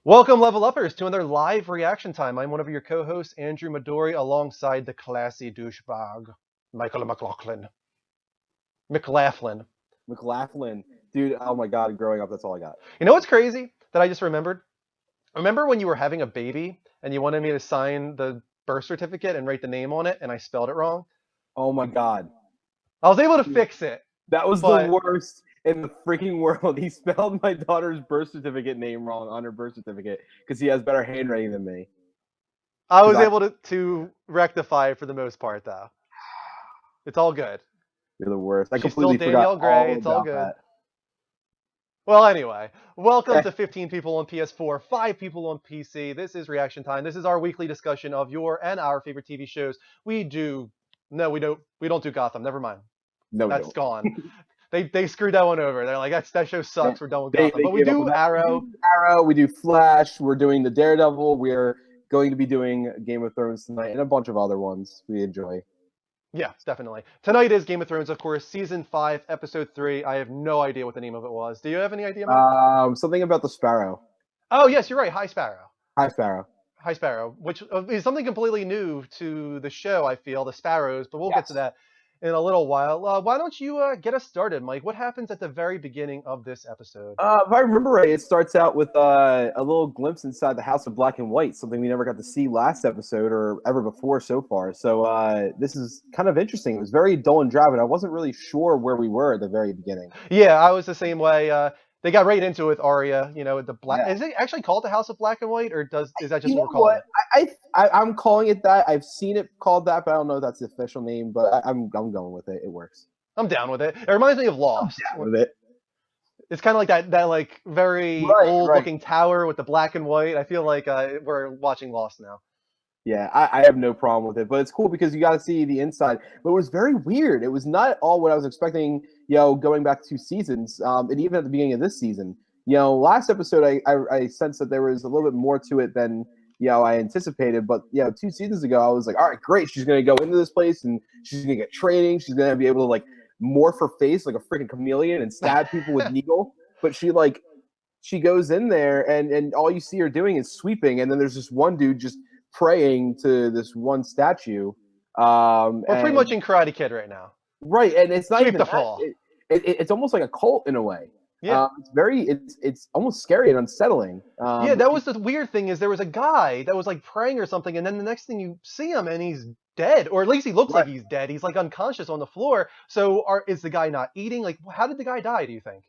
Welcome, level uppers, to another live reaction time. I'm one of your co-hosts, Andrew Midori, alongside the classy douchebag, Michael McLaughlin. McLaughlin. McLaughlin, dude. Oh my God, growing up, that's all I got. You know what's crazy that I just remembered? Remember when you were having a baby and you wanted me to sign the birth certificate and write the name on it, and I spelled it wrong? Oh my God, I was able to dude, fix it, that was the but worst in the freaking world. He spelled my daughter's birth certificate name wrong on her birth certificate because he has better handwriting than me. I Because was I, able to rectify it for the most part, though. It's all good. you're the worst. I She's still completely forgot Danielle Gray. all It's all about good. that. Well, anyway, welcome Eh, to 15 people on PS4, 5 people on PC. This is Reaction Time. This is our weekly discussion of your and our favorite TV shows. We don't do Gotham. Never mind. no, we That's don't. gone. They screwed that one over. They're like, that show Yeah. sucks. We're done with They Gotham. they But we gave up on do that. We Arrow. do Arrow. We do Flash. We're doing the Daredevil. We're going to be doing Game of Thrones tonight and a bunch of other ones we enjoy. Yeah, definitely. Tonight is Game of Thrones, of course, season 5, episode 3. I have no idea what the name of it was. Do you have any idea, Mike? Something about the Sparrow. Oh, yes, you're right. High Sparrow. Hi, Sparrow. High Sparrow, which is something completely new to the show, I feel, the Sparrows, but we'll get to Yes. that in a little while. Why don't you get us started, Mike? What happens at the very beginning of this episode? If I remember right, it starts out with a little glimpse inside the House of Black and White, something we never got to see last episode or ever before so far. So this is kind of interesting. It was very dull and drab, and I wasn't really sure where we were at the very beginning. Yeah, I was the same way. They got right into it with Arya. The black. Yeah. Is it actually called the House of Black and White, or is that just You what know we're calling what? it? I'm calling it that. I've seen it called that, but I don't know if that's the official name. But I'm going with it. It works. I'm down with it. It reminds me of I'm Lost. down with it. It's kind of like that like very Right, old right. looking tower with the black and white. I feel like we're watching Lost now. Yeah, I have no problem with it, but it's cool because you got to see the inside. But it was very weird. It was not all what I was expecting. Going back 2 seasons, and even at the beginning of this season. Last episode I sensed that there was a little bit more to it than I anticipated. But 2 seasons ago I was like, all right, great. She's gonna go into this place and she's gonna get training. She's gonna be able to like morph her face like a freaking chameleon and stab people with needle. But she goes in there and all you see her doing is sweeping, and then there's this one dude just praying to this one statue. We're pretty And much in Karate Kid right now. right, and it's not Sweep even the that. fall. It's almost like a cult in a way. Yeah. It's almost scary and unsettling. Yeah, that was the weird thing is there was a guy that was like praying or something, and then the next thing you see him and he's dead, or at least he looks like Right. he's dead. He's like unconscious on the floor. So is the guy not eating? Like, how did the guy die, do you think?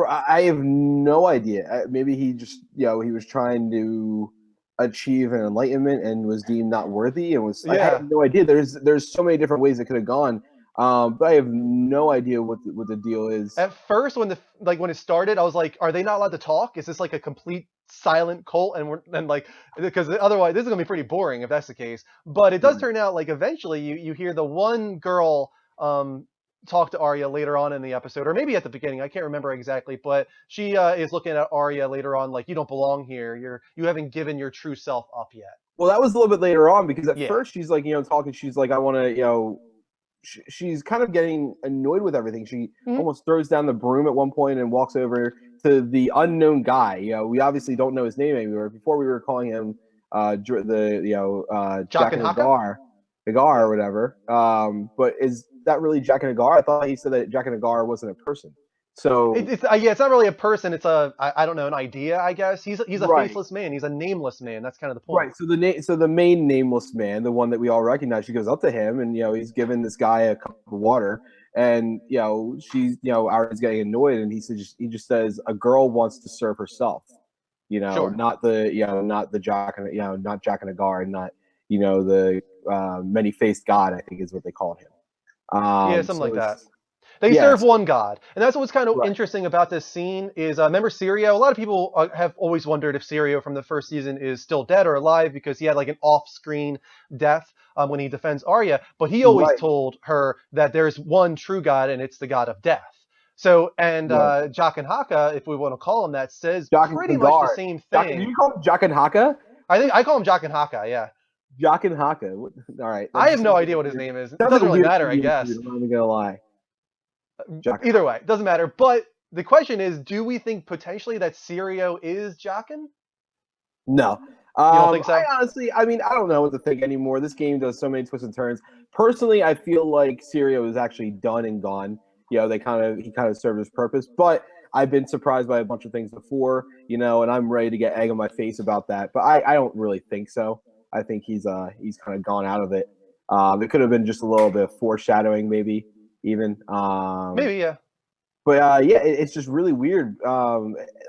I have no idea. Maybe he just he was trying to achieve an enlightenment and was deemed not worthy and was I Yeah. have no idea. There's so many different ways it could have gone. But I have no idea what the deal is. At first, when it started, I was like, are they not allowed to talk? Is this like a complete silent cult? And like, because otherwise this is gonna be pretty boring if that's the case. But it does turn out like eventually you hear the one girl talk to Arya later on in the episode, or maybe at the beginning. I can't remember exactly, but she is looking at Arya later on like, you don't belong here. You haven't given your true self up yet. Well, that was a little bit later on because at Yeah. first she's like, talking. She's like, I want to, she's kind of getting annoyed with everything. She Mhm. almost throws down the broom at one point and walks over to the unknown guy. We obviously don't know his name anymore. Before we were calling him Jack and Haka? Hagar or whatever. But is that really Jack and Hagar? I thought he said that Jack and Hagar wasn't a person. So It's not really a person. It's I don't know, an idea, I guess. He's a Right. faceless man. He's a nameless man. That's kind of the point. Right. So the main nameless man, the one that we all recognize, she goes up to him and he's giving this guy a cup of water, and she's Ari's getting annoyed, and he just says a girl wants to serve herself. Sure. Not the Jack and not Jack and Hagar, and not the many faced God, I think is what they called him. Yeah, something so like that. it's- They yeah, serve so- one god, and that's what's kind of Right. interesting about this scene is remember Sirio? A lot of people have always wondered if Sirio from the first season is still dead or alive because he had like an off-screen death when he defends Arya, but he always Right. told her that there's one true god and it's the god of death. So, and Right. Jock and Haka, if we want to call him that, says Jack and pretty much the Hagar. same Jack, thing. do you call him Jack and Haka? I think I call him Jock and Haka. Yeah, Jock and Haka. All right. I have no idea what his name is. It Sounds like doesn't a really weird matter, I Indian guess. dude, I'm not even gonna lie. Jack- Either way, doesn't matter. But the question is, do we think potentially that Sirio is Jaqen? No. You don't think so? I mean, I don't know what to think anymore. This game does so many twists and turns. Personally, I feel like Sirio is actually done and gone. He kind of served his purpose. But I've been surprised by a bunch of things before, and I'm ready to get egg on my face about that. But I don't really think so. I think he's kind of gone out of it. It could have been just a little bit of foreshadowing, maybe even. Maybe, yeah. But yeah, it's just really weird.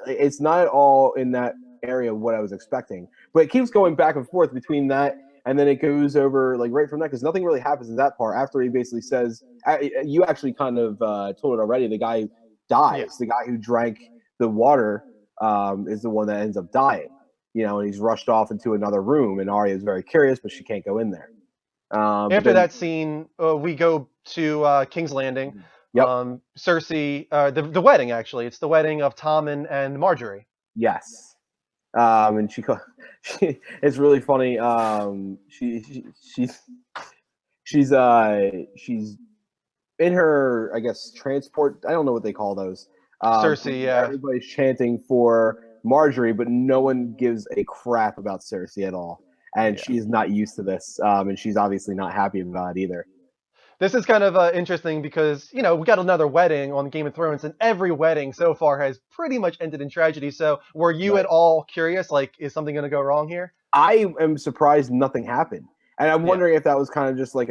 It's not at all in that area of what I was expecting. But it keeps going back and forth between that, and then it goes over like right from that because nothing really happens in that part. After he basically says, "You actually kind of told it already." The guy dies. Yeah. The guy who drank the water is the one that ends up dying. And he's rushed off into another room, and Arya is very curious, but she can't go in there. After that scene, we go to King's Landing. Yep. Cersei, the wedding actually. It's the wedding of Tommen and Marjorie. Yes. And it's really funny. She's in her, I guess, transport. I don't know what they call those. Cersei, yeah. Everybody's chanting for Marjorie, but no one gives a crap about Cersei at all. And she's not used to this, and she's obviously not happy about it either. This is kind of interesting because, we got another wedding on Game of Thrones, and every wedding so far has pretty much ended in tragedy. So were you at all curious, like, is something going to go wrong here? I am surprised nothing happened. And I'm wondering if that was kind of just like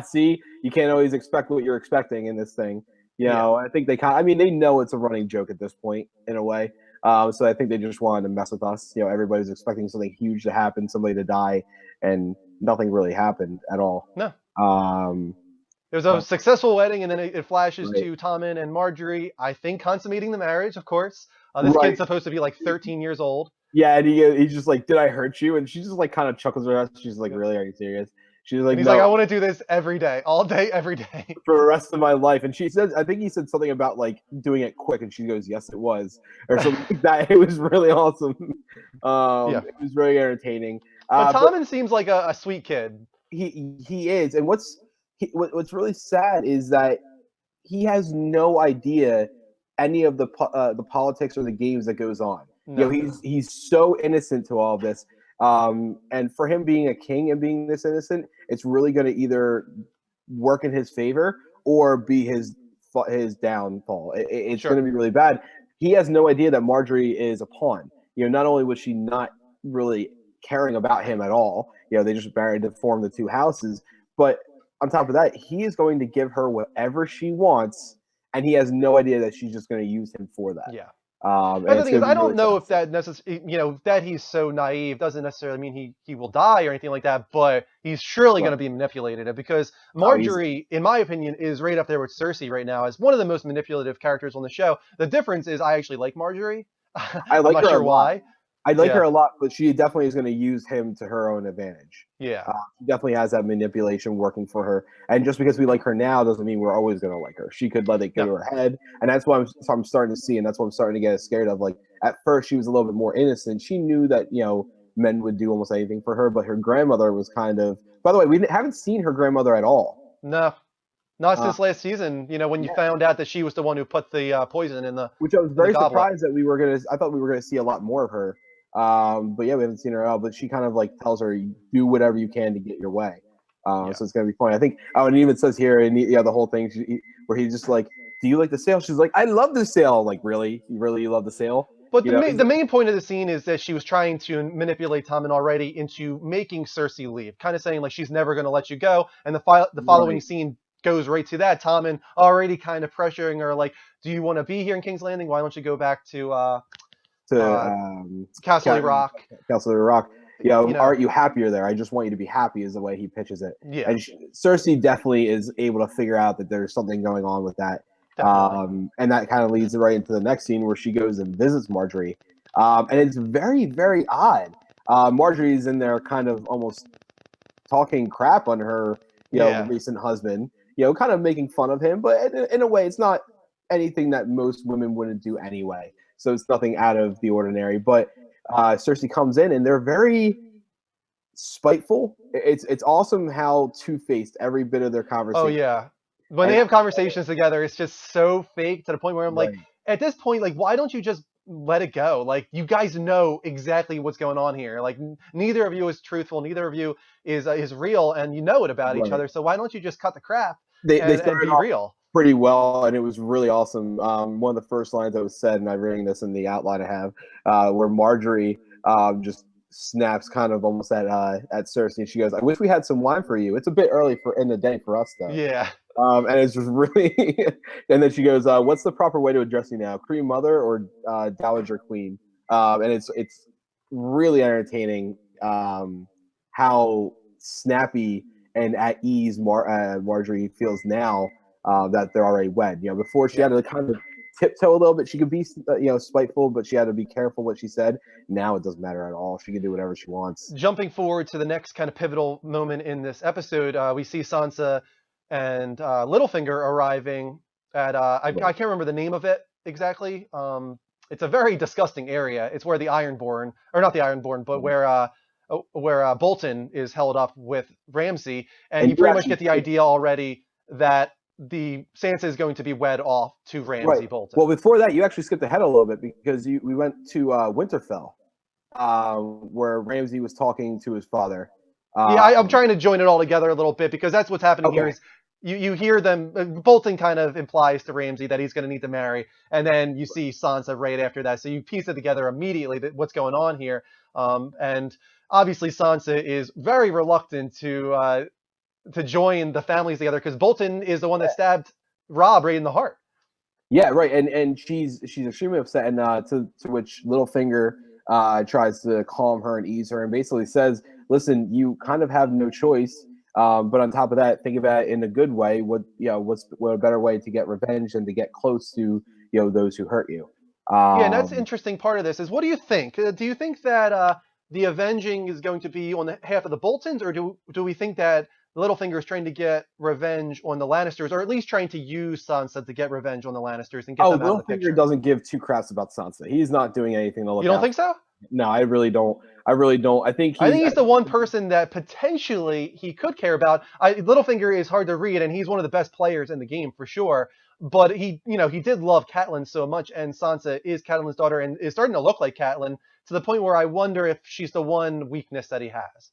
see, you can't always expect what you're expecting in this thing. I think they know it's a running joke at this point in a way. So I think they just wanted to mess with us. Everybody's expecting something huge to happen, somebody to die, and nothing really happened at all. No. It was a successful wedding, and then it flashes to Tommen and Marjorie, I think, consummating the marriage, of course. This kid's supposed to be like 13 years old. Yeah, and he's just like, "Did I hurt you?" And she just like kind of chuckles her ass. She's like, "Really? Are you serious?" She's like, and he's no, like, "I want to do this every day, all day, every day, for the rest of my life." And she says, I think he said something about like doing it quick, and she goes, "Yes, it was," or something like that. It was really awesome. It was very entertaining. But Tommen seems like a sweet kid. He is, and what's really sad is that he has no idea any of the politics or the games that goes on. No. He's so innocent to all of this. And for him being a king and being this innocent, it's really going to either work in his favor or be his downfall. It's going to be really bad. He has no idea that Marjorie is a pawn. Not only was she not really caring about him at all, they just married to form the two houses, but on top of that, he is going to give her whatever she wants, and he has no idea that she's just going to use him for that. Yeah. The thing is, I don't know if that that he's so naive doesn't necessarily mean he will die or anything like that, but he's surely going to be manipulated, because Marjorie, in my opinion, is right up there with Cersei right now as one of the most manipulative characters on the show. The difference is I actually like Marjorie. I like her not sure why. I like her a lot, but she definitely is going to use him to her own advantage. Yeah. She definitely has that manipulation working for her. And just because we like her now doesn't mean we're always going to like her. She could let it go to her head. And that's what I'm starting to see. And that's what I'm starting to get scared of. Like, at first, she was a little bit more innocent. She knew that, men would do almost anything for her. But her grandmother was kind of, by the way, we haven't seen her grandmother at all. No. Not since last season, when you found out that she was the one who put the poison in the. Which I was very surprised that I thought we were going to see a lot more of her. But yeah, we haven't seen her at all. But she kind of like tells her, do whatever you can to get your way. So it's gonna be funny. I think. And it even says here, and the whole thing where he's just like, "Do you like the sale?" She's like, "I love the sale." Like, really, you love the sale? But the main point of the scene is that she was trying to manipulate Tommen already into making Cersei leave, kind of saying like she's never going to let you go. And the following scene goes right to that. Tommen already kind of pressuring her, like, "Do you want to be here in King's Landing? Why don't you go back to Castle Rock?" Castle Rock. Aren't you happier there? I just want you to be happy, is the way he pitches it. Yeah. And Cersei definitely is able to figure out that there's something going on with that. And that kind of leads right into the next scene where she goes and visits Marjorie. And it's very, very odd. Marjorie's in there kind of almost talking crap on her, recent husband, kind of making fun of him. But in a way, it's not anything that most women wouldn't do anyway. So it's nothing out of the ordinary. But Cersei comes in, and they're very spiteful. It's awesome how two-faced every bit of their conversation. Oh yeah, when they have conversations together, it's just so fake to the point where I'm like, at this point, like, why don't you just let it go. Like, you guys know exactly what's going on here. Like, neither of you is truthful. Neither of you is real, and you know it about each Right. other. So why don't you just cut the crap They and started be off real? pretty well, and it was really awesome. One of the first lines that was said, and I'm reading this in the outline I have, where Marjorie just snaps kind of almost at Cersei, and she goes, "I wish we had some wine for you. It's a bit early for in the day for us, though." Yeah. And it's just really, and then she goes, "What's the proper way to address you now, Queen Mother or Dowager Queen?" And it's really entertaining how snappy and at ease Marjorie feels now that they're already wed. Before she Yeah. had to kind of tiptoe a little bit. She could be, spiteful, but she had to be careful what she said. Now it doesn't matter at all. She can do whatever she wants. Jumping forward to the next kind of pivotal moment in this episode, we see Sansa and Littlefinger arriving at I can't remember the name of it exactly. It's a very disgusting area. It's where the Ironborn, or not the Ironborn, but where Bolton is held up with Ramsay, and And you you pretty much actually get the idea already that the Sansa is going to be wed off to right. Ramsay Bolton. Well, before that, you actually skipped ahead a little bit because we went to Winterfell, where Ramsay was talking to his father. Yeah, I'm Um, trying to join it all together a little bit because that's what's happening here okay. is you hear them. Bolton kind of implies to Ramsay that he's going to need to marry, and then you see Sansa right after that. So you piece it together immediately that what's going on here. And obviously Sansa is very reluctant to join the families together because Bolton is the one that stabbed Robb right in the heart. Yeah, right. And she's extremely upset, and to which Littlefinger tries to calm her and ease her, and basically says, "Listen, you kind of have no choice. But on top of that, think about it in a good way. What a better way to get revenge than to get close to those who hurt you." Yeah, and that's the Um, interesting part of this is what do you think? Do you think that the avenging is going to be on the half of the Boltons, or do we think that Littlefinger is trying to get revenge on the Lannisters, or at least trying to use Sansa to get revenge on the Lannisters and get oh, them out of the Littlefinger picture? doesn't give two craps about Sansa. He's not doing anything to You look don't out. think so? No, I really don't. I really don't. I think I think he's. he's the one person that potentially he could care about. Littlefinger is hard to read, and he's one of the best players in the game for sure. But he did love Catelyn so much, and Sansa is Catelyn's daughter, and is starting to look like Catelyn to the point where I wonder if she's the one weakness that he has.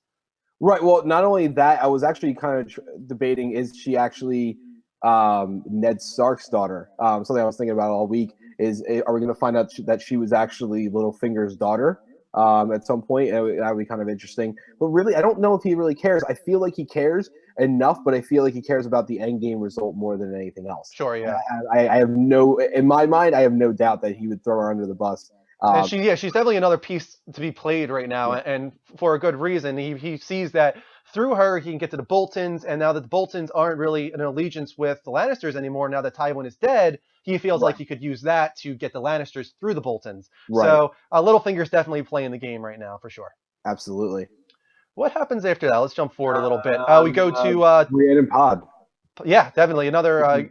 Right. Well, not only that, I was actually kind of debating: is she actually Ned Stark's daughter? Something I was thinking about all week is: are we going to find out that she was actually Littlefinger's daughter at some point? That would be kind of interesting. But really, I don't know if he really cares. I feel like he cares enough, but I feel like he cares about the end game result more than anything else. Sure, yeah. I have no, in my mind, I have no doubt that he would throw her under the bus. And Um, she's definitely another piece to be played right now, and for a good reason. He sees that through her he can get to the Boltons, and now that the Boltons aren't really in allegiance with the Lannisters anymore, now that Tywin is dead, he feels right. like he could use that to get the Lannisters through the Boltons. Right. So Littlefinger's definitely playing the game right now for sure. Absolutely. What happens after that? Let's jump forward a little bit. We go to Brienne and Pod. yeah, definitely another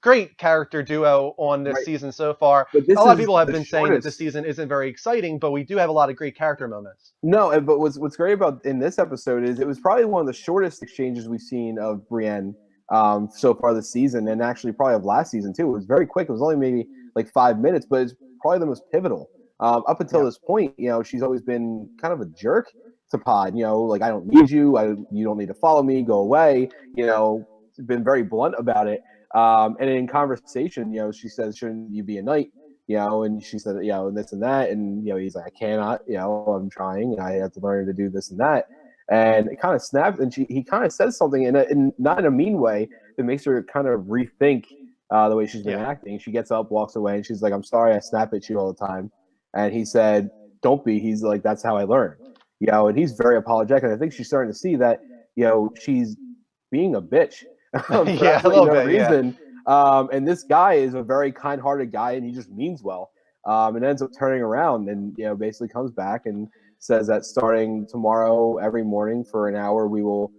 great character duo on this Right. season so far. But this A lot of is people have the been saying that this shortest. season isn't very exciting, but we do have a lot of great character moments. No, but what's great about in this episode is it was probably one of the shortest exchanges we've seen of Brienne so far this season, and actually probably of last season too. It was very quick. It was only maybe like 5 minutes, but it's probably the most pivotal. Up until Yeah. this point, she's always been kind of a jerk to Pod. Like I don't need you. You don't need to follow me. Go away. Been very blunt about it. And in conversation, she says, "Shouldn't you be a knight?" And she said, and this and that, and he's like, "I cannot. I'm trying. I have to learn to do this and that." And it kind of snapped, and he kind of says something in not in a mean way that makes her kind of rethink the way she's been Yeah. acting. She gets up, walks away, and she's like, "I'm sorry, I snap at you all the time." And he said, "Don't be." He's like, "That's how I learn." And he's very apologetic. And I think she's starting to see that, she's being a bitch for Yeah, a absolutely little no bit, yeah. reason. And this guy is a very kind-hearted guy, and he just means well. And ends up turning around and basically comes back and says that starting tomorrow, every morning for an hour, we will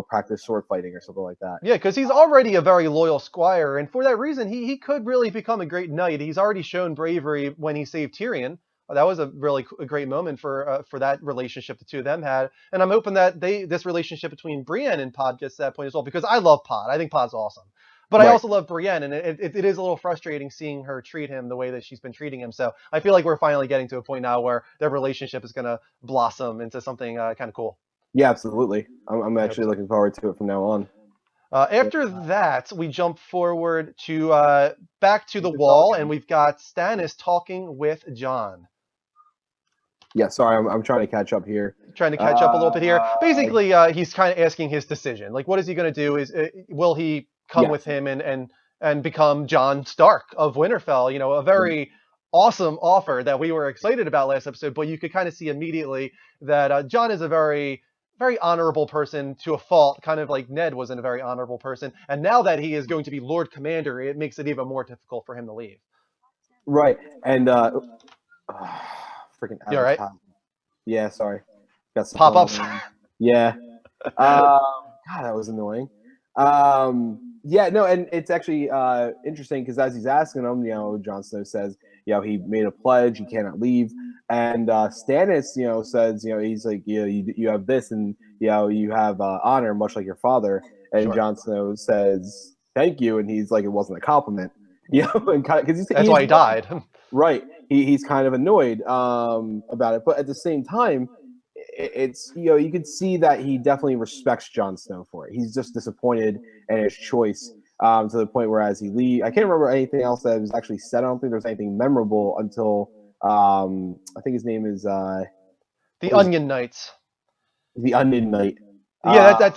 practice sword fighting or something like that. Yeah, because he's already a very loyal squire, and for that reason, he could really become a great knight. He's already shown bravery when he saved Tyrion. That was a great moment for that relationship the two of them had, and I'm hoping that this relationship between Brienne and Pod gets to that point as well because I love Pod. I think Pod's awesome. But I Right. also love Brienne, and it is a little frustrating seeing her treat him the way that she's been treating him. So I feel like we're finally getting to a point now where their relationship is going to blossom into something kind of cool. Yeah, absolutely. I'm I hope actually so. looking forward to it from now on. After that, we jump forward to back to the It's all wall, and good. we've got Stannis talking with Jon. Yeah, sorry, I'm trying to catch up here. Trying to catch up a little bit here. Uh, Basically, he's kind of asking his decision. Like, what is he going to do? Is will he come with yes. him and become Jon Stark of Winterfell? You know, a very awesome offer that we were excited about last episode. But you could kind of see immediately that Jon is a very honorable person to a fault, kind of like Ned wasn't a very honorable person. And now that he is going to be Lord Commander, it makes it even more difficult for him to leave. Right. And freaking You all right? advertising. Yeah, sorry. Got some Pop-ups. Yeah. God, that was annoying. Yeah, no, and it's actually interesting because as he's asking him, Jon Snow says, he made a pledge, he cannot leave, and Stannis, says, he's like, you have this, and you have honor, much like your father, and Sure. Jon Snow says, thank you, and he's like, it wasn't a compliment, and because That's why he died. Right. He's kind of annoyed about it, but at the same time, it's you can see that he definitely respects Jon Snow for it. He's just disappointed in his choice to the point where as he leaves, I can't remember anything else that was actually said. I don't think there was anything memorable until I think his name is The Onion Knights. the Onion Knight. Yeah, that's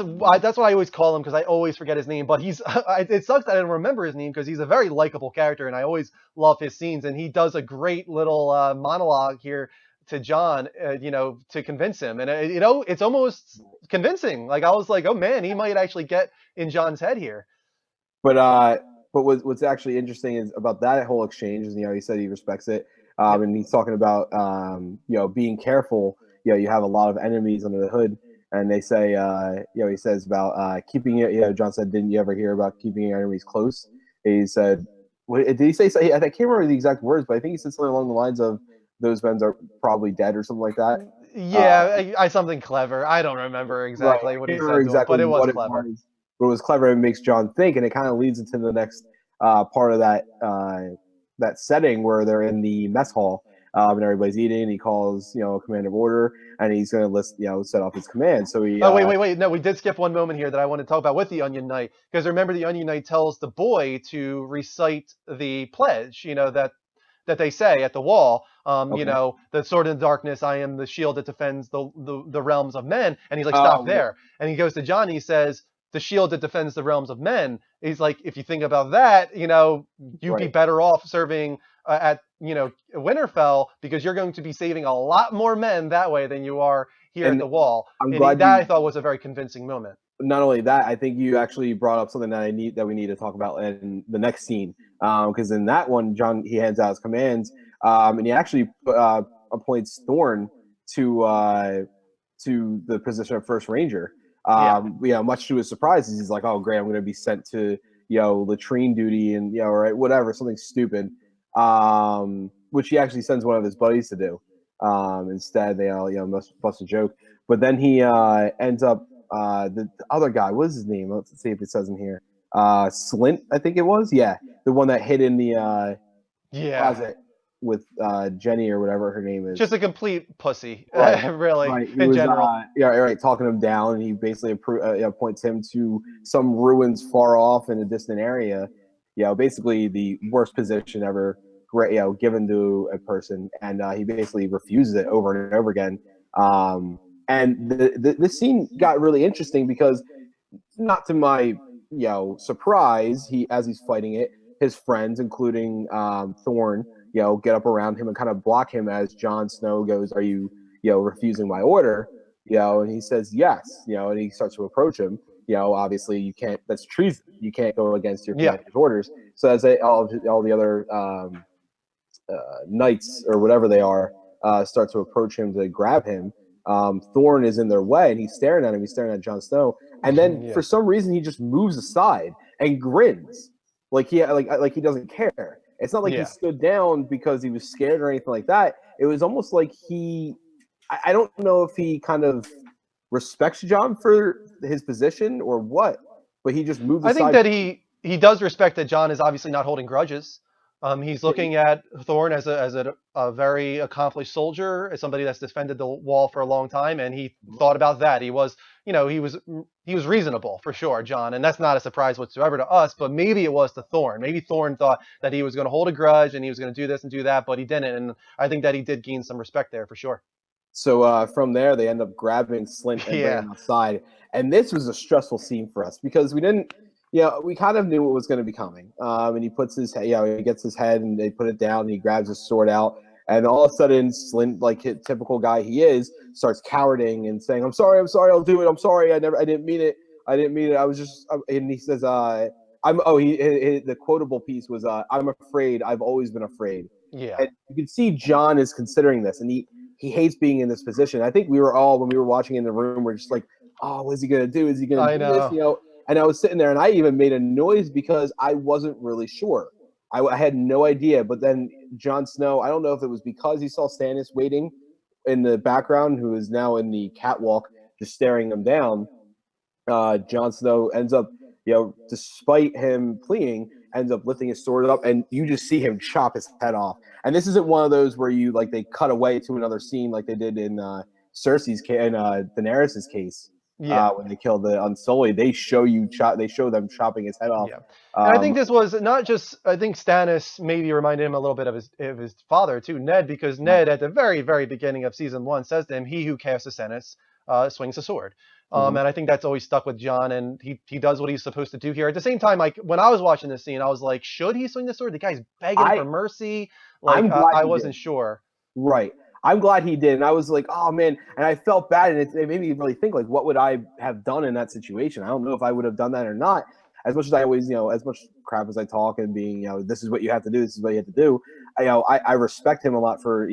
what I always call him because I always forget his name. But he's it sucks that I don't remember his name because he's a very likable character and I always love his scenes. And he does a great little monologue here to Jon, to convince him. And it's almost convincing. Like I was like, oh man, he might actually get in Jon's head here. But what's actually interesting is about that whole exchange is he said he respects it, and he's talking about being careful. You have a lot of enemies under the hood, and they say he says about keeping it. Jon said, didn't you ever hear about keeping your enemies close? He said, did he say? I can't remember the exact words, but I think he said something along the lines of those men are probably dead or something like that. Yeah, I something clever. I don't remember exactly what he said to him, but it was clever. But it was clever and makes Jon think, and it kind of leads into the next part of that setting where they're in the mess hall and everybody's eating. And he calls a command of order, and he's going to list set off his command. So he. Oh wait! No, we did skip one moment here that I want to talk about with the Onion Knight because remember the Onion Knight tells the boy to recite the pledge. That they say at the wall, Okay. the sword in the darkness, I am the shield that defends the realms of men. And he's like, stop there. And he goes to Jon, he says, the shield that defends the realms of men. He's like, if you think about that, you'd be better off serving at, Winterfell because you're going to be saving a lot more men that way than you are here at the wall. I thought was a very convincing moment. Not only that, I think you actually brought up something that we need to talk about in the next scene. Because in that one, Jon, he hands out his commands, and he actually appoints Thorne to the position of First Ranger. Much to his surprise, he's like, "Oh, great, I'm going to be sent to latrine duty and whatever, something stupid." Which he actually sends one of his buddies to do. Instead, they all bust a joke, but then he ends up. The other guy, what is his name? Let's see if it says in here. Slint, I think it was. Yeah, the one that hid in the closet with Jenny or whatever her name is. Just a complete pussy, right. really, right. in general. Talking him down, and he basically points him to some ruins far off in a distant area. Basically the worst position ever, given to a person, and he basically refuses it over and over again. And this scene got really interesting because, not to my surprise, as he's fighting it, his friends, including Thorne, get up around him and kind of block him as Jon Snow goes, "Are you refusing my order?" And he says yes. And he starts to approach him. Obviously you can't. That's treason. You can't go against your commander's orders. So as all the other knights or whatever they are start to approach him to grab him. Thorne is in their way, and he's staring at him. He's staring at Jon Snow, and then for some reason he just moves aside and grins, like he doesn't care. It's not like he stood down because he was scared or anything like that. It was almost like I don't know if he kind of respects Jon for his position or what, but he just moved aside. I think that he does respect that John is obviously not holding grudges. He's Yeah, looking at Thorne as a very accomplished soldier, as somebody that's defended the wall for a long time, and he thought about that. He was, he was reasonable for sure, John, and that's not a surprise whatsoever to us. But maybe it was to Thorne. Maybe Thorne thought that he was going to hold a grudge and he was going to do this and do that, but he didn't. And I think that he did gain some respect there for sure. so from there, they end up grabbing Slint and bringing Yeah, him outside. And this was a stressful scene for us because we didn't, we kind of knew what was going to be coming. And he puts his, he gets his head and they put it down and he grabs his sword out. And all of a sudden, Slint, like his typical guy he is, starts cowarding and saying, I'm sorry, I'll do it. I'm sorry. I didn't mean it. I didn't mean it. I was just, and he says, the quotable piece was, I'm afraid. I've always been afraid. yeah, And you can see John is considering this, and he hates being in this position. I think we were all, when we were watching in the room, we're just like, oh, what's he gonna do? Is he gonna I do this? know. And I was sitting there, and I even made a noise because I wasn't really sure. I had no idea. But then Jon Snow, I don't know if it was because he saw Stannis waiting in the background, who is now in the catwalk, just staring him down. Jon Snow ends up, despite him fleeing, ends up lifting his sword up, and you just see him chop his head off. And this isn't one of those where they cut away to another scene like they did in Cersei's case, in Daenerys's case, Yeah. when they killed the Unsullied. They show them chopping his head off. Yeah. And I think this was not just, I think Stannis maybe reminded him a little bit of his father too, Ned, because Ned at the very, very beginning of season 1 says to him, he who casts a sentence swings a sword. Mhm. And I think that's always stuck with John, and he does what he's supposed to do here. At the same time, like when I was watching this scene, I was like, should he swing the sword? The guy's begging for I mercy. Like I'm glad I he wasn't did. sure. Right. I'm glad he did. And I was like, oh man. And I felt bad. And it made me really think, like, what would I have done in that situation? I don't know if I would have done that or not. As much as I always, as much crap as I talk and being, this is what you have to do, this is what you have to do. I respect him a lot for,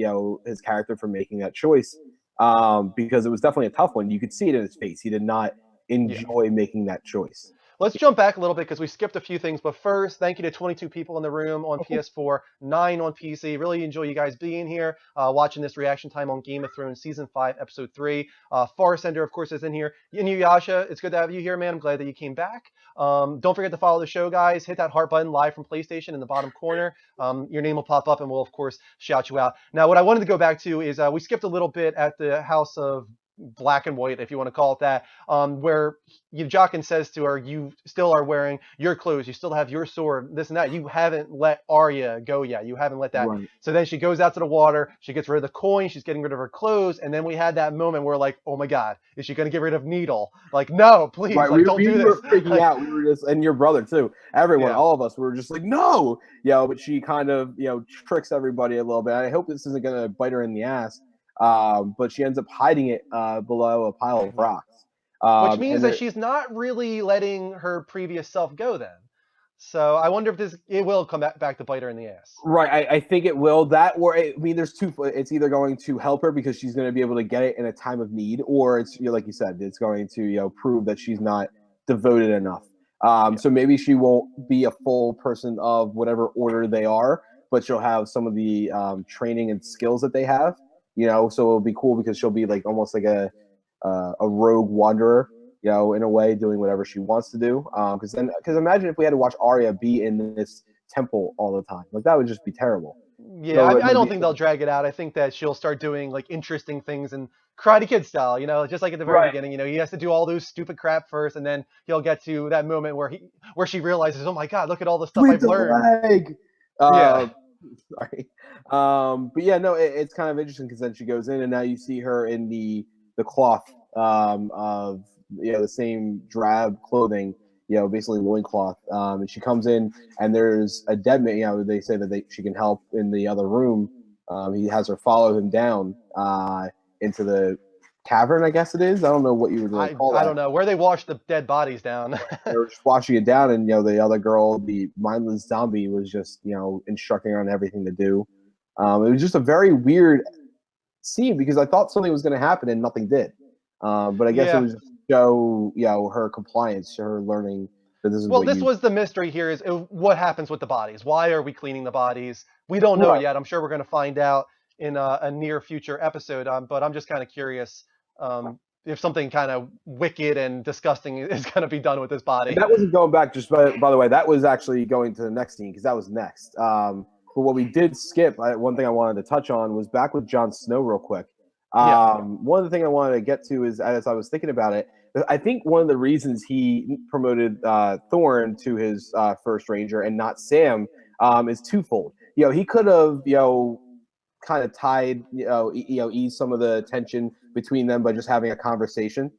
his character for making that choice. Because it was definitely a tough one. You could see it in his face. He did not Yeah. enjoy making that choice. Let's jump back a little bit because we skipped a few things. But first, thank you to 22 people in the room on Okay. PS4, 9 on PC. Really enjoy you guys being here, watching this reaction time on Game of Thrones Season 5, Episode 3. Forest Ender, of course, is in here. Inuyasha, it's good to have you here, man. I'm glad that you came back. Don't forget to follow the show, guys. Hit that heart button live from PlayStation in the bottom corner. Your name will pop up and we'll, of course, shout you out. Now, what I wanted to go back to is we skipped a little bit at the House of Black and White, if you want to call it that, where Jaqen says to her, you still are wearing your clothes, you still have your sword, this and that. You haven't let Arya go yet. You haven't let that. Right. So then she goes out to the water, she gets rid of the coin, she's getting rid of her clothes, and then we had that moment where like, oh my God, is she going to get rid of Needle? Like, no, please, Right, like, don't we do were this. freaking out. We were just, and your brother too. Everyone, Yeah. all of us, we were just like, no, But she kind of, tricks everybody a little bit. I hope this isn't gonna bite her in the ass. But she ends up hiding it below a pile of rocks. Which means And that she's not really letting her previous self go then. So I wonder if it will come back to bite her in the ass. right, I think it will. That, or I mean, there's two. It's either going to help her because she's going to be able to get it in a time of need, or it's like you said, it's going to prove that she's not devoted enough. Yeah. So maybe she won't be a full person of whatever order they are, but she'll have some of the training and skills that they have. So it'll be cool because she'll be like almost like a rogue wanderer, in a way, doing whatever she wants to do. Because imagine if we had to watch Arya be in this temple all the time, like that would just be terrible. Yeah, So I don't think they'll drag it out. I think that she'll start doing like interesting things and Karate Kid style, just like at the very right, beginning. He has to do all those stupid crap first, and then he'll get to that moment where she realizes, oh my God, look at all the stuff sweep I've the learned. leg. Yeah, Sorry, but yeah, no, it's kind of interesting because then she goes in, and now you see her in the cloth of the same drab clothing, basically loincloth. And she comes in, and there's a dead man. They say that she can help in the other room. He has her follow him down into the cavern, I guess it is. I don't know what you would really call that. I don't know where they wash the dead bodies down. They were just washing it down, and the other girl, the mindless zombie, was just instructing her on everything to do. It was just a very weird scene because I thought something was going to happen and nothing did. But I guess it Yeah. was just to show her compliance, her learning that this is Well, what this you. was the mystery here is what happens with the bodies. Why are we cleaning the bodies? We don't know Right. yet. I'm sure we're going to find out in a near future episode. But I'm just kind of curious if something kind of wicked and disgusting is going to be done with this body. And that wasn't going back. Just by the way, that was actually going to the next scene because that was next. But what we did skip, one thing I wanted to touch on was back with Jon Snow real quick. One of the things I wanted to get to is, as I was thinking about it, I think one of the reasons he promoted Thorne to his first ranger and not Sam is twofold. He could have, kind of tied, ease some of the tension between them by just having a conversation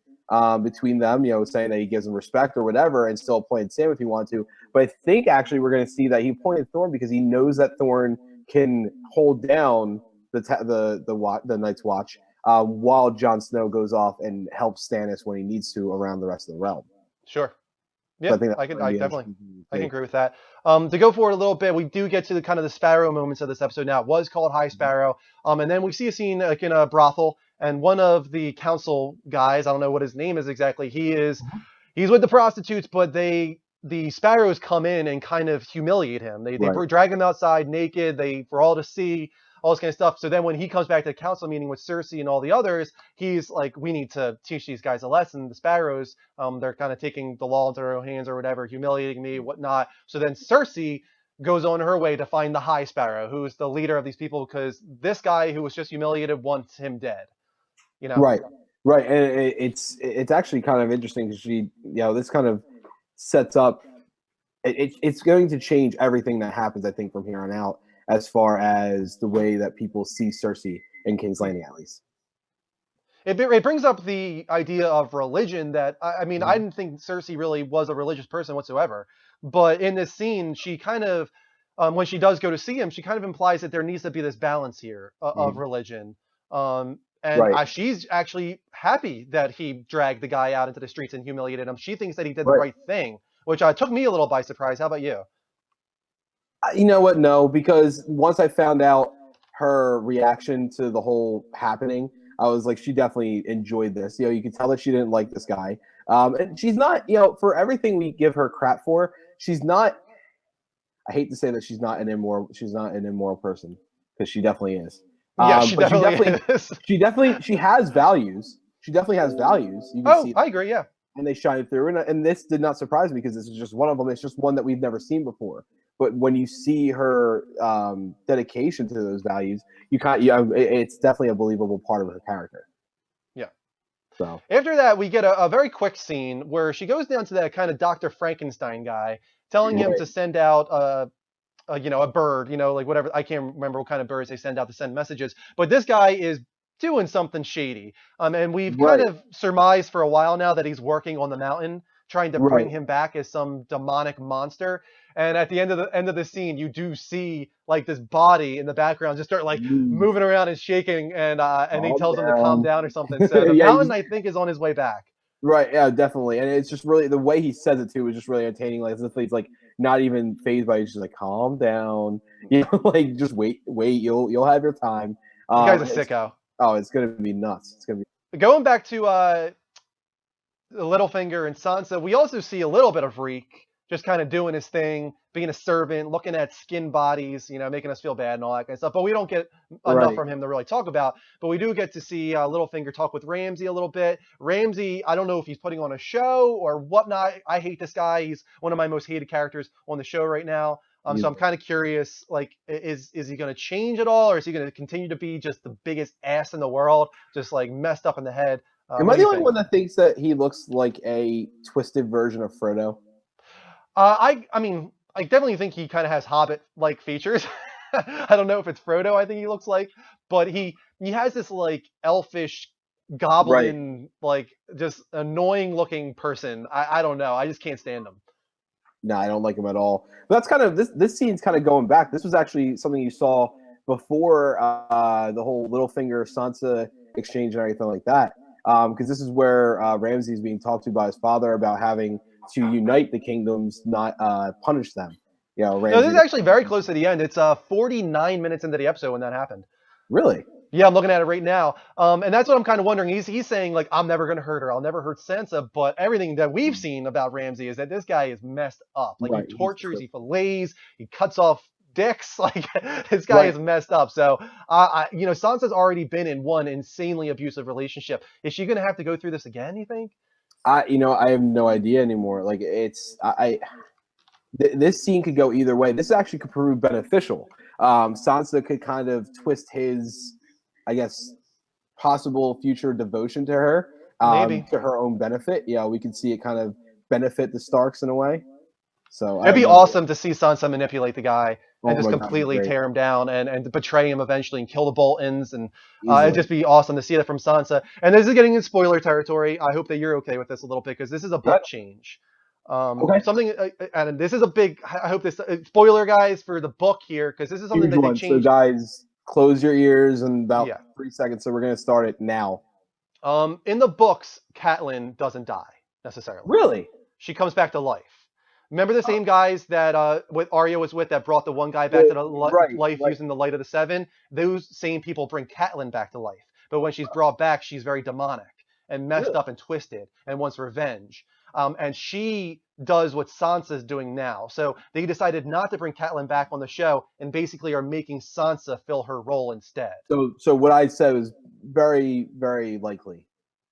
between them, saying that he gives them respect or whatever, and still playing Sam if he wanted to. But I think actually we're going to see that he pointed Thorne because he knows that Thorne can hold down the Night's Watch while Jon Snow goes off and helps Stannis when he needs to around the rest of the realm. Sure. Yeah, So I can agree with that. To go forward a little bit, we do get to the kind of the Sparrow moments of this episode now. It was called High Sparrow. And then we see a scene like in a brothel, and one of the council guys, I don't know what his name is exactly, he's with the prostitutes, but the Sparrows come in and kind of humiliate him. They drag him outside naked, for all to see, all this kind of stuff. So then when he comes back to the council meeting with Cersei and all the others, he's like, we need to teach these guys a lesson. The Sparrows, they're kind of taking the law into their own hands or whatever, humiliating me, whatnot. So then Cersei goes on her way to find the High Sparrow, who's the leader of these people, because this guy who was just humiliated wants him dead. Right. And it's actually kind of interesting because she, this kind of sets up, it's going to change everything that happens, I think, from here on out, as far as the way that people see Cersei in King's Landing, at least. It brings up the idea of religion that, I mean, I didn't think Cersei really was a religious person whatsoever. But in this scene, she kind of, when she does go to see him, she kind of implies that there needs to be this balance here of religion. She's actually happy that he dragged the guy out into the streets and humiliated him. She thinks that he did the right thing, which took me a little by surprise. How about you? You know what? No, because once I found out her reaction to the whole happening, I was like, she definitely enjoyed this. You could tell that she didn't like this guy. And she's not, for everything we give her crap for, she's not, I hate to say that she's not an immoral person, because she definitely is. Yeah, she definitely is. She has values. She definitely has values. You can see I agree, yeah. And they shine through. And this did not surprise me because this is just one of them. It's just one that we've never seen before. But when you see her dedication to those values, it's definitely a believable part of her character. Yeah. So after that, we get a very quick scene where she goes down to that kind of Dr. Frankenstein guy, telling him to send out a bird, like whatever. I can't remember what kind of birds they send out to send messages. But this guy is doing something shady. And we've kind of surmised for a while now that he's working on the mountain, trying to bring him back as some demonic monster. And at the end of the scene, you do see like this body in the background just start like moving around and shaking, and he tells him to calm down or something. So the mountain, I think, is on his way back. Right, yeah, definitely. And it's just really the way he says it too is just really entertaining. Like as if he's like not even phased by it. He's just like, calm down. Like just wait, you'll have your time. The guy's a sicko. Oh, it's gonna be nuts. It's gonna be going back to Littlefinger and Sansa. We also see a little bit of Reek just kind of doing his thing, being a servant, looking at skin bodies, making us feel bad and all that kind of stuff. But we don't get enough from him to really talk about. But we do get to see Littlefinger talk with Ramsay a little bit. Ramsay, I don't know if he's putting on a show or whatnot. I hate this guy. He's one of my most hated characters on the show right now. So I'm kind of curious, like, is he going to change at all? Or is he going to continue to be just the biggest ass in the world, just like messed up in the head? Am I the only one that thinks that he looks like a twisted version of Frodo? I mean, I definitely think he kind of has Hobbit-like features. I don't know if it's Frodo I think he looks like, but he has this like elfish goblin, like just annoying-looking person. I don't know. I just can't stand him. No, I don't like him at all. But that's kind of this scene's kind of going back. This was actually something you saw before the whole Littlefinger Sansa exchange and everything like that. Because this is where Ramsay is being talked to by his father about having to unite the kingdoms, not punish them. This is actually very close to the end. It's 49 minutes into the episode when that happened. Really? Yeah, I'm looking at it right now. And that's what I'm kind of wondering. He's saying, like, I'm never going to hurt her. I'll never hurt Sansa. But everything that we've seen about Ramsay is that this guy is messed up. Like, he tortures, he fillets, he cuts off dicks. Like this guy Right. is messed up. So, Sansa's already been in one insanely abusive relationship. Is she gonna have to go through this again? You think? I have no idea anymore. Like this scene could go either way. This actually could prove beneficial. Sansa could kind of twist his, I guess, possible future devotion to her, Maybe. to her own benefit. Yeah, we can see it kind of benefit the Starks in a way. So I It'd have be no idea. awesome to see Sansa manipulate the guy and Oh just my god, it'd be completely great. tear him down and betray him eventually and kill the Boltons. And it'd Easily. just be awesome to see that from Sansa. And this is getting in spoiler territory. I hope that you're okay with this a little bit because this is a Good. book change. Okay. Something, and this is a big. I hope this spoiler, guys, for the book here because this is something Huge that they one. So changed. guys, close your ears in about Yeah. 3 seconds. So we're gonna start it now. In the books, Catelyn doesn't die necessarily. Really? She comes back to life. Remember the same guys that with Arya was with that brought the one guy back to the Right. life Right. using the light of the seven? Those same people bring Catelyn back to life. But when she's brought back, she's very demonic and messed Really? up and twisted and wants revenge. And she does what Sansa's doing now. So they decided not to bring Catelyn back on the show and basically are making Sansa fill her role instead. So what I said was very, very likely.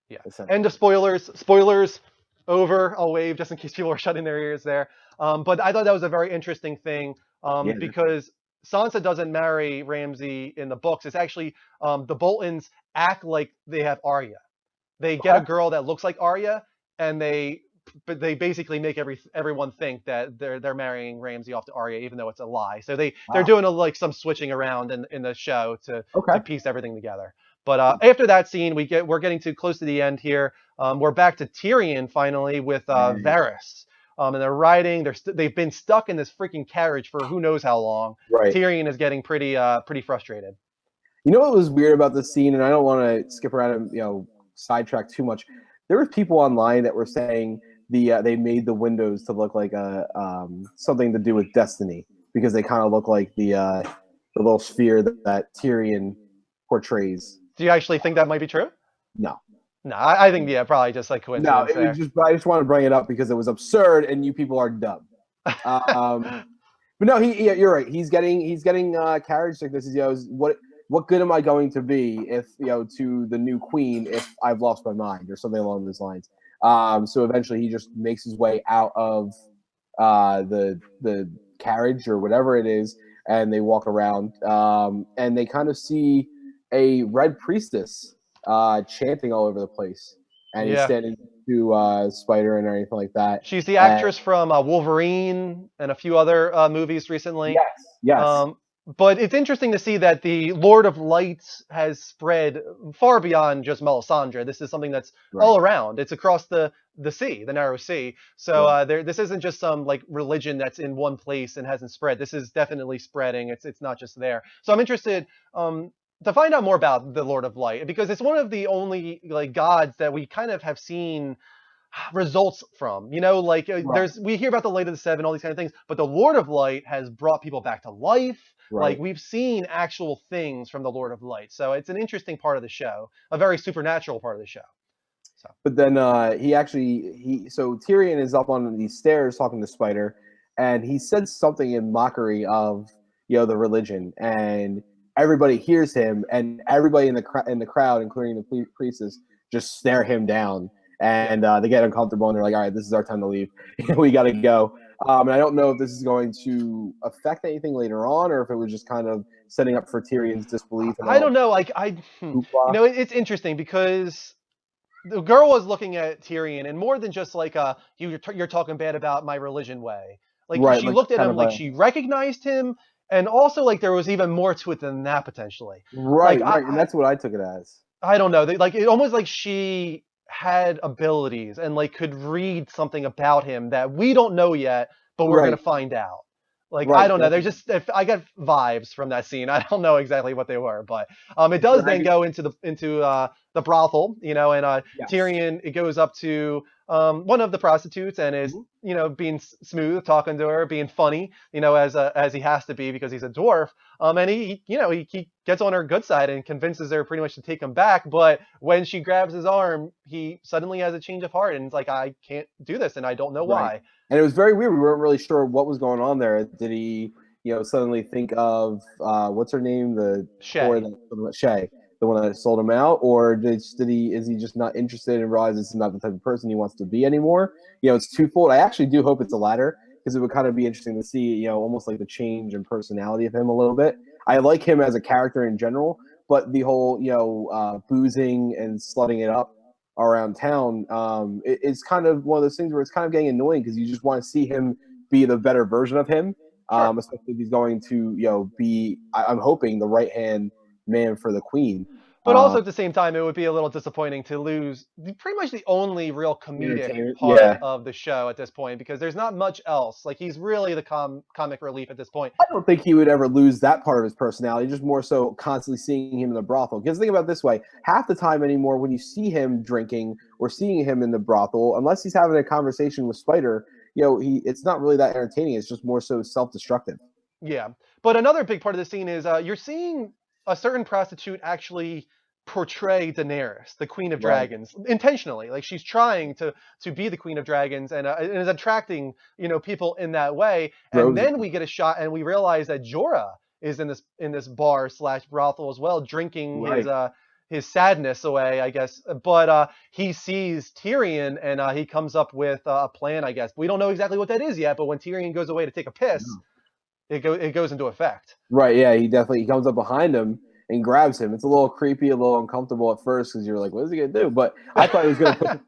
Yeah. Essentially. End of spoilers. Spoilers over. I'll wave just in case people are shutting their ears there. But I thought that was a very interesting thing Yeah. because Sansa doesn't marry Ramsay in the books. It's actually the Boltons act like they have Arya. They get a girl that looks like Arya, and they basically make everyone think that they're marrying Ramsay off to Arya, even though it's a lie. So they're doing like some switching around in the show to piece everything together. But after that scene, we're getting too close to the end here. We're back to Tyrion finally with Varys. And they're riding. They've been stuck in this freaking carriage for who knows how long. Right. Tyrion is getting pretty frustrated. You know what was weird about this scene, and I don't want to skip around and sidetrack too much. There were people online that were saying they made the windows to look like something to do with destiny because they kind of look like the little sphere that Tyrion portrays. Do you actually think that might be true? No. No, I think probably just like coincidence. No, I just want to bring it up because it was absurd, and you people are dumb. But no, you're right. He's getting carriage sickness. What good am I going to be if to the new queen if I've lost my mind or something along those lines? So eventually he just makes his way out of the carriage or whatever it is, and they walk around, and they kind of see a red priestess chanting all over the place, and he's standing to Spider and anything like that. She's the actress from Wolverine and a few other movies recently. Yes. But it's interesting to see that the Lord of Light has spread far beyond just Melisandre. This is something that's all around. It's across the sea, the narrow sea. So this isn't just some like religion that's in one place and hasn't spread. This is definitely spreading. It's not just there. So I'm interested to find out more about the Lord of Light because it's one of the only like gods that we kind of have seen results from, we hear about the Light of the Seven, all these kind of things, but the Lord of Light has brought people back to life. Like we've seen actual things from the Lord of Light. So it's an interesting part of the show, a very supernatural part of the show. So. But then so Tyrion is up on these stairs talking to Spider, and he said something in mockery of the religion, and everybody hears him, and everybody in the crowd, including the priestess, just stare him down. And they get uncomfortable, and they're like, all right, this is our time to leave. We got to go. And I don't know if this is going to affect anything later on or if it was just kind of setting up for Tyrion's disbelief. I don't know. It's interesting because the girl was looking at Tyrion and more than just like you're talking bad about my religion way. Like she looked at him like she recognized him, and also like there was even more to it than that potentially. Right. And that's what I took it as. I don't know. It almost like she had abilities and like could read something about him that we don't know yet, but we're gonna find out. I don't know. There's just I got vibes from that scene. I don't know exactly what they were, but it does then go into the brothel, and Tyrion, it goes up to one of the prostitutes and is being smooth, talking to her, being funny, as he has to be because he's a dwarf. And he gets on her good side and convinces her pretty much to take him back. But when she grabs his arm, he suddenly has a change of heart and it's like, I can't do this, and I don't know why. And it was very weird. We weren't really sure what was going on there. Did he, suddenly think of what's her name, the Shay. Shay, the one that sold him out, or is he just not interested and realize this is not the type of person he wants to be anymore? It's twofold. I actually do hope it's the latter because it would kind of be interesting to see, almost like the change in personality of him a little bit. I like him as a character in general, but the whole, boozing and slutting it up around town, it's kind of one of those things where it's kind of getting annoying because you just want to see him be the better version of him, Sure. especially if he's going to, be, I'm hoping, the right hand man for the queen. But also at the same time, it would be a little disappointing to lose pretty much the only real comedic Entertainment, part yeah. of the show at this point, because there's not much else. Like, he's really the comic relief at this point. I don't think he would ever lose that part of his personality, just more so constantly seeing him in the brothel. Because think about it this way, half the time anymore when you see him drinking or seeing him in the brothel, unless he's having a conversation with Spider, it's not really that entertaining. It's just more so self-destructive. Yeah. But another big part of the scene is you're seeing a certain prostitute actually portray Daenerys, the Queen of Right. Dragons, intentionally. Like, she's trying to be the Queen of Dragons, and is attracting people in that way. And Rosie. then we get a shot, and we realize that Jorah is in this bar / brothel as well, drinking Right. his sadness away, I guess. But he sees Tyrion, and he comes up with a plan, I guess. We don't know exactly what that is yet, but when Tyrion goes away to take a piss, it goes into effect. Right, yeah, he comes up behind him and grabs him. It's a little creepy, a little uncomfortable at first because you're like, what is he gonna do? But I thought he was gonna push.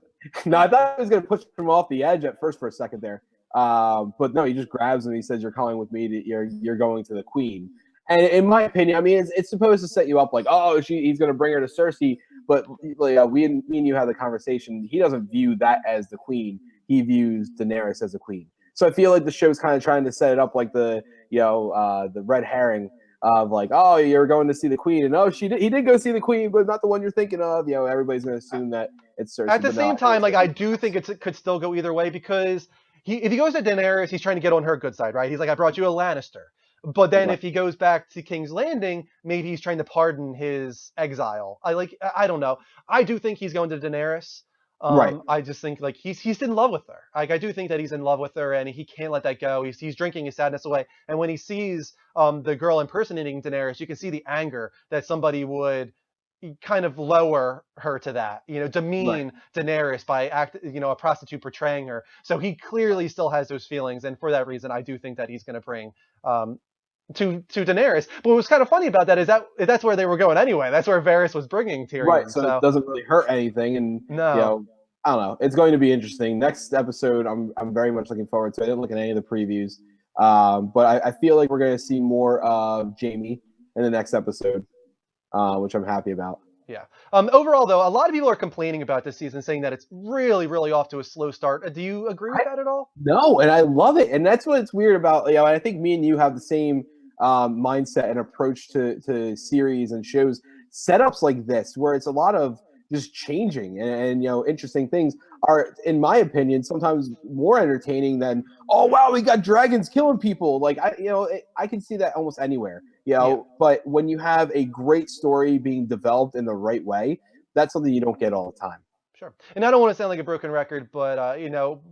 No, I thought he was gonna push him off the edge at first for a second there. But no, he just grabs him. And he says, "You're calling with me. You're going to the queen." And in my opinion, I mean, it's supposed to set you up like, oh, he's gonna bring her to Cersei. But me and you had the conversation. He doesn't view that as the queen. He views Daenerys as a queen. So I feel like the show's kind of trying to set it up like the red herring of like, oh, you're going to see the queen, and oh, he did go see the queen, but not the one you're thinking of. Everybody's going to assume that it's Cersei. At the same time, like, I do think it could still go either way, because if he goes to Daenerys, he's trying to get on her good side, right? He's like, I brought you a Lannister. But then if he goes back to King's Landing, maybe he's trying to pardon his exile. I don't know. I do think he's going to Daenerys. Right. I just think, like, he's in love with her. Like, I do think that he's in love with her, and he can't let that go. He's drinking his sadness away. And when he sees the girl impersonating Daenerys, you can see the anger that somebody would kind of lower her to that, demean Daenerys by a prostitute portraying her. So he clearly still has those feelings, and for that reason, I do think that he's going to bring to Daenerys. But what was kind of funny about that is that's where they were going anyway. That's where Varys was bringing Tyrion. Right, so it doesn't really hurt anything, and no. I don't know. It's going to be interesting. Next episode, I'm very much looking forward to it. I didn't look at any of the previews, but I feel like we're going to see more of Jaime in the next episode, which I'm happy about. Yeah. Overall, though, a lot of people are complaining about this season, saying that it's really, really off to a slow start. Do you agree with that at all? No, and I love it, and that's what it's weird about. I think me and you have the same mindset and approach to series and shows setups like this, where it's a lot of just changing and interesting things are, in my opinion, sometimes more entertaining than, oh wow, we got dragons killing people. Like I can see that almost anywhere. But when you have a great story being developed in the right way, that's something you don't get all the time. Sure. And I don't want to sound like a broken record, but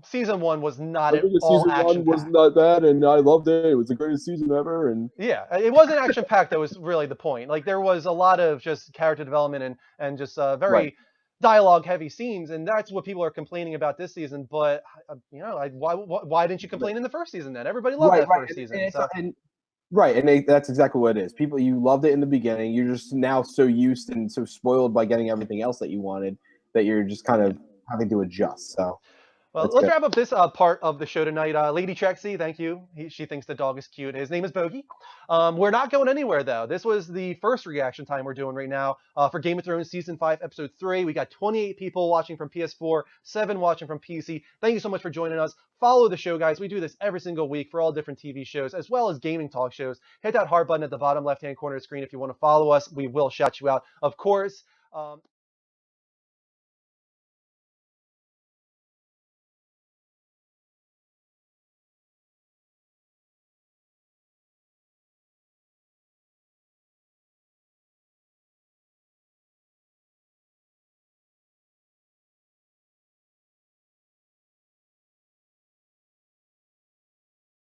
season 1 was not at all season action. 1 was not bad, and I loved it. It was the greatest season ever. And yeah, it wasn't action packed. That was really the point. Like, there was a lot of just character development and just very dialogue heavy scenes, and that's what people are complaining about this season. But why didn't you complain in the first season then? Everybody loved that first season. And that's exactly what it is. People, you loved it in the beginning. You're just now so used and so spoiled by getting everything else that you wanted that you're just kind of having to adjust. So, well, let's wrap up this part of the show tonight. Lady Trexie, thank you. She thinks the dog is cute. His name is Bogey. We're not going anywhere, though. This was the first reaction time we're doing right now for Game of Thrones Season 5, Episode 3. We got 28 people watching from PS4, 7 watching from PC. Thank you so much for joining us. Follow the show, guys. We do this every single week for all different TV shows, as well as gaming talk shows. Hit that heart button at the bottom left-hand corner of the screen if you want to follow us. We will shout you out, of course.